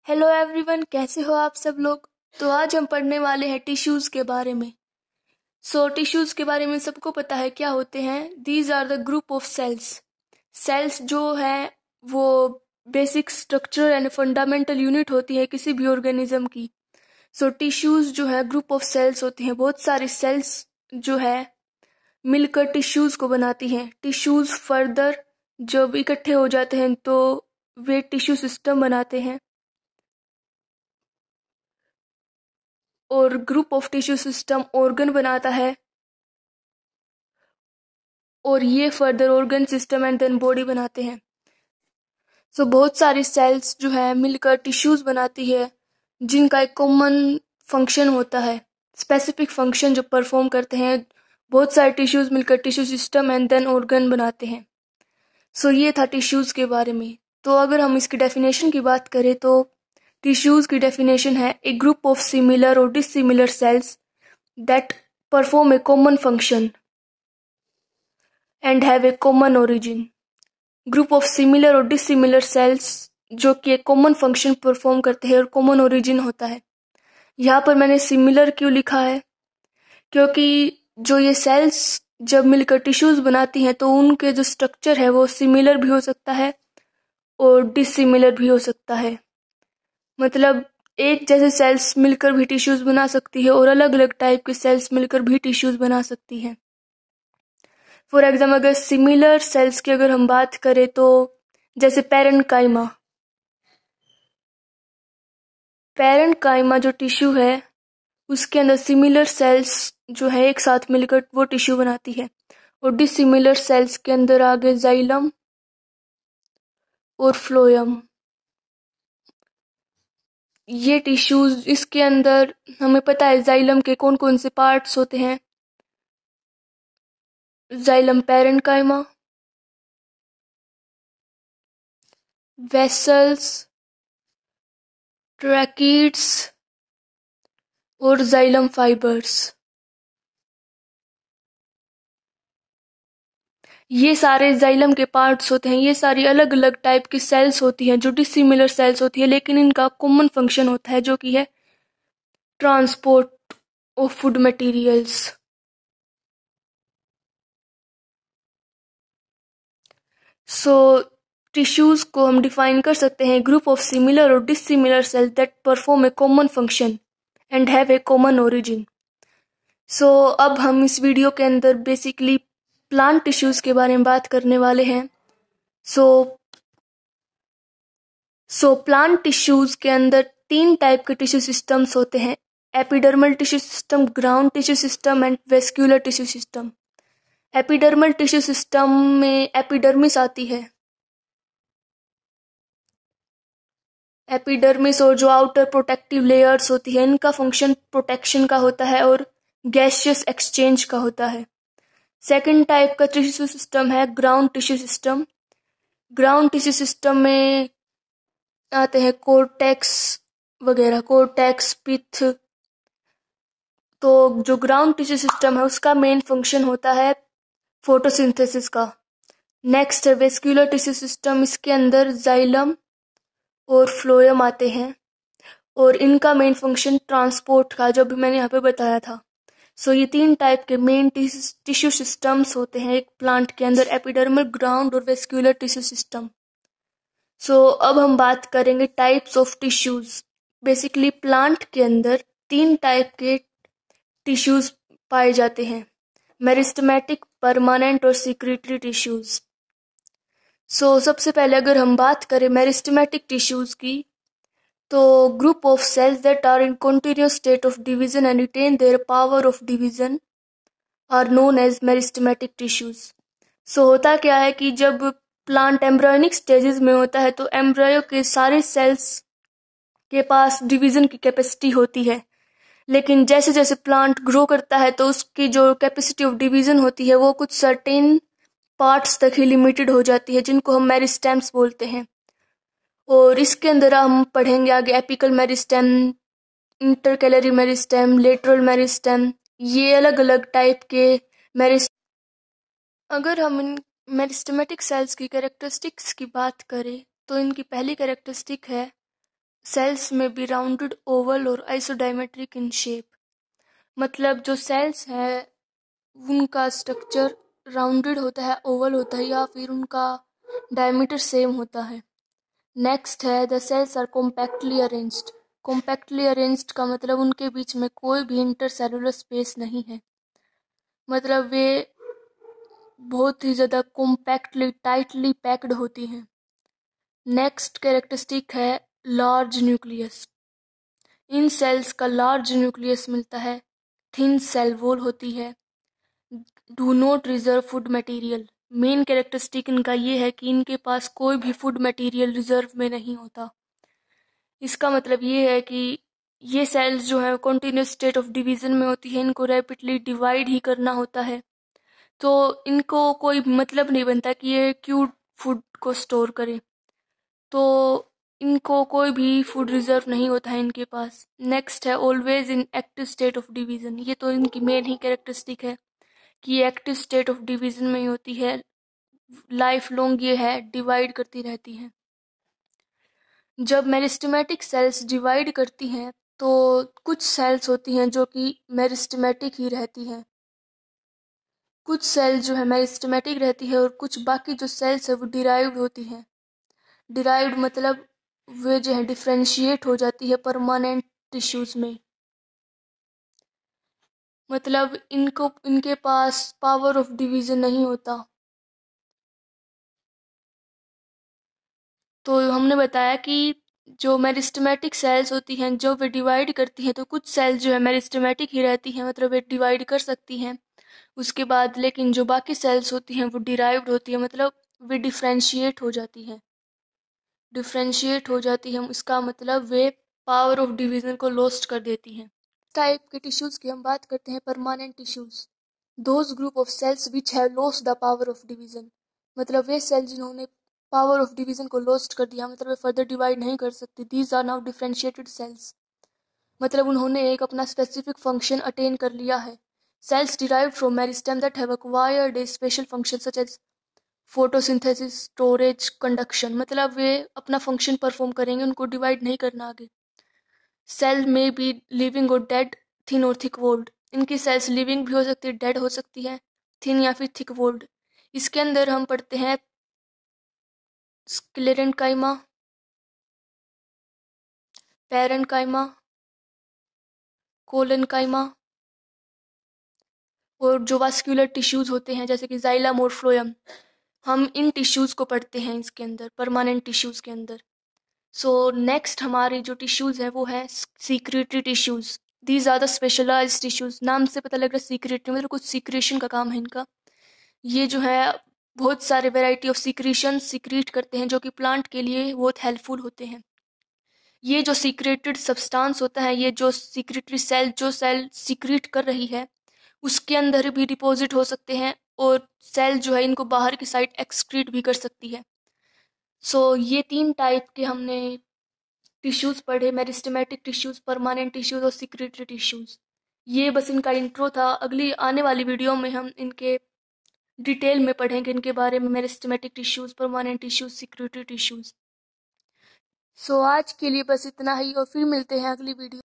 Hello everyone, कैसे हो आप सब लोग। तो आज हम पढ़ने वाले हैं टिश्यूज के बारे में। टिश्यूज के बारे में सबको पता है क्या होते हैं। These are the group of cells. Cells जो है वो basic structure and fundamental unit होती है किसी भी ऑर्गेनिज्म की। टिश्यूज जो है ग्रुप ऑफ सेल्स होती हैं। बहुत सारी सेल्स जो है मिलकर टिश्यूज को बनाती हैं। टिश्यूज फर्दर जब इकट्ठे हो जाते हैं तो वे टिश्यू सिस्टम बनाते हैं और group of tissue system organ बनाता है और ये further organ system and then body बनाते हैं। बहुत सारी सेल्स जो है मिलकर टिश्यूज बनाती है जिनका एक कॉमन फंक्शन होता है, स्पेसिफिक फंक्शन जो परफॉर्म करते हैं। बहुत सारे टिश्यूज मिलकर tissue system and then organ बनाते हैं। ये था टिश्यूज के बारे में। तो अगर हम इसकी डेफिनेशन की बात करें तो टिश्यूज की डेफिनेशन है ए ग्रुप ऑफ सिमिलर और dissimilar cells that perform a common function and have a common origin. Group of similar और डिसिमिलर सेल्स जो कि एक कॉमन फंक्शन परफॉर्म करते हैं और कॉमन ओरिजिन होता है। यहाँ पर मैंने सिमिलर क्यों लिखा है, क्योंकि जो ये सेल्स जब मिलकर टिश्यूज बनाती हैं तो उनके जो स्ट्रक्चर है वो सिमिलर भी हो सकता है और डिसिमिलर भी हो सकता है। मतलब एक जैसे सेल्स मिलकर भी टिश्यूज बना सकती है और अलग अलग टाइप के सेल्स मिलकर भी टिश्यूज बना सकती है। फॉर एग्जाम्पल अगर सिमिलर सेल्स की अगर हम बात करें तो जैसे पैरेन्काइमा जो टिश्यू है उसके अंदर सिमिलर सेल्स जो है एक साथ मिलकर वो टिश्यू बनाती है। और डिसिमिलर सेल्स के अंदर आगे जाइलम और फ्लोएम, ये टिश्यूज इसके अंदर हमें पता है जाइलम के कौन कौन से पार्ट्स होते हैं। जाइलम पैरेन्काइमा, वेसल्स, ट्रैकीड्स और जाइलम फाइबर्स। ये सारे जाइलम के पार्ट्स होते हैं। ये सारी अलग अलग टाइप की सेल्स होती हैं जो डिसिमिलर सेल्स होती है, लेकिन इनका कॉमन फंक्शन होता है जो कि है transport of food materials. Tissues को हम डिफाइन कर सकते हैं ग्रुप ऑफ सिमिलर और dissimilar cells that perform a common function and have a common origin. अब हम इस वीडियो के अंदर बेसिकली प्लांट टिश्यूज के बारे में बात करने वाले हैं। प्लांट टिश्यूज के अंदर 3 टाइप के टिश्यू सिस्टम्स होते हैं, epidermal tissue system, ground tissue system and vascular tissue system. Epidermal tissue system में एपिडर्मिस आती है। एपिडर्मिस और जो आउटर प्रोटेक्टिव लेयर्स होती है इनका फंक्शन प्रोटेक्शन का होता है और गैसियस एक्सचेंज का होता है। सेकंड टाइप का टिश्यू सिस्टम है ground tissue system. Ground tissue system में आते हैं कोर्टेक्स वगैरह, कोर्टेक्स, पिथ। तो जो ग्राउंड टिश्यू सिस्टम है उसका मेन फंक्शन होता है फोटोसिंथेसिस का। नेक्स्ट है वेस्क्यूलर टिश्यू सिस्टम। इसके अंदर जाइलम और फ्लोएम आते हैं और इनका मेन फंक्शन ट्रांसपोर्ट का, जो भी मैंने यहाँ पे बताया था। ये 3 टाइप के मेन टिश्यू सिस्टम्स होते हैं एक प्लांट के अंदर, एपिडर्मल, ग्राउंड और वेस्क्यूलर टिश्यू सिस्टम। अब हम बात करेंगे types of tissues. Basically plant के अंदर 3 टाइप के टिश्यूज पाए जाते हैं, मेरिस्टेमेटिक, परमानेंट और सिक्रीटरी टिश्यूज। सबसे पहले अगर हम बात करें मेरिस्टेमेटिक टिश्यूज की तो group of cells that are in continuous state of division and retain their power of division are known as meristematic tissues. होता क्या है कि जब प्लांट एम्ब्रियोनिक स्टेजेस में होता है तो एम्ब्रियो के सारे सेल्स के पास डिवीजन की कैपेसिटी होती है, लेकिन जैसे जैसे प्लांट ग्रो करता है तो उसकी जो कैपेसिटी ऑफ डिवीजन होती है वो कुछ सर्टेन पार्ट्स तक ही लिमिटेड हो जाती है, जिनको हम मेरिस्टेम्स बोलते हैं। और इसके अंदर हम पढ़ेंगे आगे apical meristem, intercalary meristem, lateral meristem, ये अलग अलग टाइप के मेरिस्टेम। अगर हम इन मेरिस्टेमेटिक सेल्स की कैरेक्टरिस्टिक्स की बात करें तो इनकी पहली कैरेक्टरिस्टिक है सेल्स में बी राउंडेड, ओवल और आइसोडायमेट्रिक इन शेप। मतलब जो सेल्स है उनका स्ट्रक्चर राउंडेड होता है, ओवल होता है, या फिर उनका डायमीटर सेम होता है। नेक्स्ट है the cells are compactly arranged. Compactly arranged का मतलब उनके बीच में कोई भी इंटरसेलुलर स्पेस नहीं है, मतलब वे बहुत ही ज़्यादा कॉम्पैक्टली टाइटली पैक्ड होती हैं। नेक्स्ट कैरेक्टरिस्टिक है लार्ज न्यूक्लियस। इन सेल्स का लार्ज न्यूक्लियस मिलता है, थिन सेल वॉल होती है, do not reserve food material. Main characteristic इनका ये है कि इनके पास कोई भी फूड मटेरियल रिजर्व में नहीं होता। इसका मतलब ये है कि ये सेल्स जो है कॉन्टिन्यूस स्टेट ऑफ डिवीजन में होती है, इनको रैपिडली डिवाइड ही करना होता है, तो इनको कोई मतलब नहीं बनता कि ये क्यों फूड को स्टोर करें, तो इनको कोई भी फूड रिजर्व नहीं होता है इनके पास। नेक्स्ट है always in active state of division. ये तो इनकी मेन ही कैरेक्टरिस्टिक है कि ये एक्टिव स्टेट ऑफ डिवीजन में ही होती है, लाइफ लॉन्ग ये है डिवाइड करती रहती है। जब मेरिस्टेमेटिक सेल्स डिवाइड करती हैं तो कुछ सेल्स होती हैं जो कि मेरिस्टेमेटिक ही रहती हैं, कुछ सेल जो है मेरिस्टेमेटिक रहती है, और कुछ बाकी जो सेल्स है वो डिराइव्ड होती हैं। डिराइव्ड मतलब वे जो है डिफ्रेंशिएट हो जाती है परमानेंट टिश्यूज में, मतलब इनके पास पावर ऑफ डिवीजन नहीं होता। तो हमने बताया कि जो मेरिस्टेमेटिक सेल्स होती हैं जो वे डिवाइड करती हैं, तो कुछ सेल्स जो है मेरिस्टेमेटिक ही रहती हैं, मतलब वे डिवाइड कर सकती हैं उसके बाद, लेकिन जो बाकी सेल्स होती हैं वो डिराइव्ड होती है, मतलब वे डिफ्रेंशिएट हो जाती हैं। डिफ्रेंशिएट हो जाती है इसका मतलब वे पावर ऑफ डिवीजन को लॉस्ट कर देती हैं। टाइप के टिश्यूज की हम बात करते हैं permanent tissues. Those group of cells which have lost the power of division. मतलब वे सेल जिन्होंने पावर ऑफ डिवीजन को लॉस्ट कर दिया, मतलब वे फर्दर डिवाइड नहीं कर सकती। These are now differentiated cells, मतलब उन्होंने एक अपना स्पेसिफिक फंक्शन अटेन कर लिया है। Cells derived from meristem that have acquired a special function such as photosynthesis, storage, conduction, मतलब वे अपना फंक्शन परफॉर्म करेंगे, उनको डिवाइड नहीं करना आगे। सेल में बी लिविंग और डेड, थिन और थिक वॉल्ड। इनकी सेल्स लिविंग भी हो सकती है, डेड हो सकती है, थिन या फिर थिक वॉल्ड। इसके अंदर हम पढ़ते हैं स्क्लेरेंकाइमा, पैरेन्काइमा, कोलेनकाइमा, और जो वास्कुलर टिश्यूज होते हैं जैसे कि जाइलम और फ्लोएम, हम इन टिश्यूज को पढ़ते हैं इसके अंदर, परमानेंट टिश्यूज के अंदर। सो नेक्स्ट हमारी जो टिश्यूज है वो है secretory tissues. These are the specialised tissues. नाम से पता लग रहा है सीक्रेटरी, मतलब कुछ सीक्रेशन का काम है इनका। ये जो है बहुत सारे वेराइटी ऑफ सीक्रेशन सीक्रेट करते हैं जो कि प्लांट के लिए बहुत हेल्पफुल होते हैं। ये जो सीक्रेटेड सब्सटेंस होता है, ये जो सीक्रेटरी सेल जो सेल सीक्रेट कर रही है उसके अंदर भी डिपॉजिट हो सकते हैं, और सेल जो है इनको बाहर की साइड एक्सक्रीट भी कर सकती है। सो ये 3 टाइप के हमने टिश्यूज पढ़े, मेरिस्टेमेटिक टिश्यूज, परमानेंट टिश्यूज और सीक्रेटरी टिश्यूज। ये बस इनका इंट्रो था। अगली आने वाली वीडियो में हम इनके डिटेल में पढ़ेंगे इनके बारे में, meristematic tissues, permanent tissues, secretory tissues. So आज के लिए बस इतना ही, और फिर मिलते हैं अगली वीडियो।